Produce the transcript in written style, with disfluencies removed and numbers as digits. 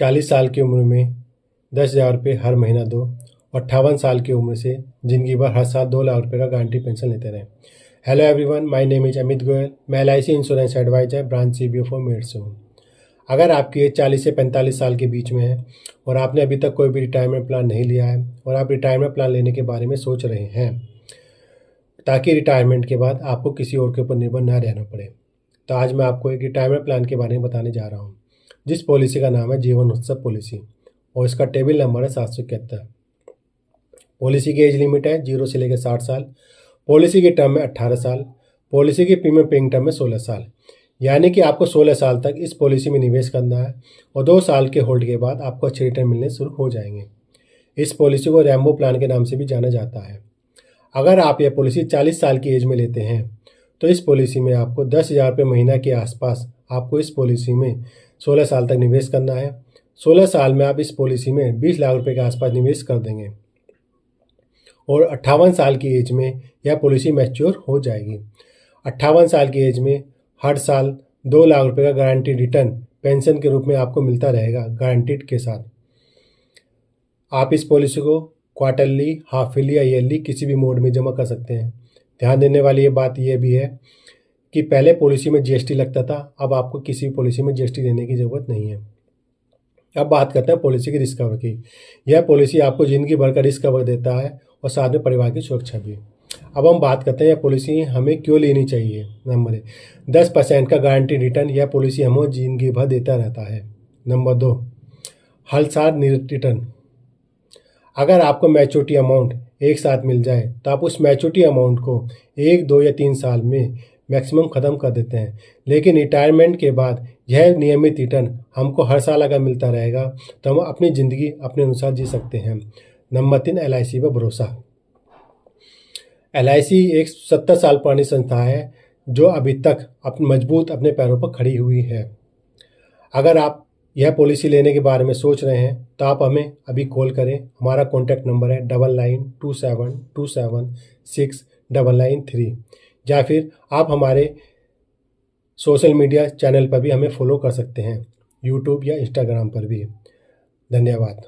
40 साल की उम्र में 10,000 रुपये हर महीना दो और 58 साल की उम्र से जिंदगी भर हर साल 2 लाख रुपये का गारंटी पेंशन लेते रहें। Hello everyone, my name is Amit Goyal. मैं LIC insurance advisor branch CBO for मेड से हूँ। अगर आपकी एज 40 से 45 साल के बीच में है और आपने अभी तक कोई भी रिटायरमेंट प्लान नहीं लिया है और आप रिटायरमेंट प्लान लेने के बारे में सोच रहे हैं ताकि रिटायरमेंट के बाद आपको किसी और के ऊपर निर्भर ना रहना पड़े, तो आज मैं आपको एक रिटायरमेंट प्लान के बारे में बताने जा रहा हूँ, जिस पॉलिसी का नाम है जीवन उत्सव पॉलिसी और इसका टेबल नंबर है 771। पॉलिसी की एज लिमिट है 0 से लेकर 60 साल। पॉलिसी की टर्म है 18 साल। पॉलिसी की प्रीमियम पेइंग टर्म है 16 साल। यानी कि आपको 16 साल तक इस पॉलिसी में निवेश करना है और 2 साल के होल्ड के बाद आपको अच्छे रिटर्न मिलने शुरू हो जाएंगे। इस पॉलिसी को रैम्बो प्लान के नाम से भी जाना जाता है। अगर आप यह पॉलिसी 40 साल की एज में लेते हैं तो इस पॉलिसी में आपको 10,000 रुपये महीना के आसपास आपको इस पॉलिसी में 16 साल तक निवेश करना है। 16 साल में आप इस पॉलिसी में 20 लाख रुपये के आसपास निवेश कर देंगे और 58 साल की एज में यह पॉलिसी मैच्योर हो जाएगी। 58 साल की एज में हर साल 2 लाख रुपये का गारंटी रिटर्न पेंशन के रूप में आपको मिलता रहेगा गारंटीड के साथ। आप इस पॉलिसी को क्वार्टरली, हाफ ईयरली या ईयरली किसी भी मोड में जमा कर सकते हैं। ध्यान देने वाली ये बात यह भी है कि पहले पॉलिसी में GST लगता था, अब आपको किसी भी पॉलिसी में GST देने की ज़रूरत नहीं है। अब बात करते हैं पॉलिसी की रिस्क कवर की। यह पॉलिसी आपको ज़िंदगी भर का रिस्क कवर देता है और साथ में परिवार की सुरक्षा भी। अब हम बात करते हैं यह पॉलिसी हमें क्यों लेनी चाहिए। नंबर 1, 10% का गारंटी रिटर्न यह पॉलिसी हमें ज़िंदगी भर देता रहता है। नंबर 2, हर साल रिटर्न। अगर आपको मैच्योरिटी अमाउंट एक साथ मिल जाए तो आप उस मैच्योरिटी अमाउंट को 1, 2 या 3 साल में मैक्सिमम ख़त्म कर देते हैं, लेकिन रिटायरमेंट के बाद यह नियमित रिटर्न हमको हर साल अगर मिलता रहेगा तो हम अपनी ज़िंदगी अपने अनुसार जी सकते हैं। नंबर 3, LIC पर भरोसा। LIC एक 70 साल पुरानी संस्था है जो अभी तक मजबूत अपने पैरों पर खड़ी हुई है। अगर आप यह पॉलिसी लेने के बारे में सोच रहे हैं तो आप हमें अभी कॉल करें। हमारा कॉन्टैक्ट नंबर है 9927276993 या फिर आप हमारे सोशल मीडिया चैनल पर भी हमें फॉलो कर सकते हैं, YouTube या Instagram पर भी। धन्यवाद।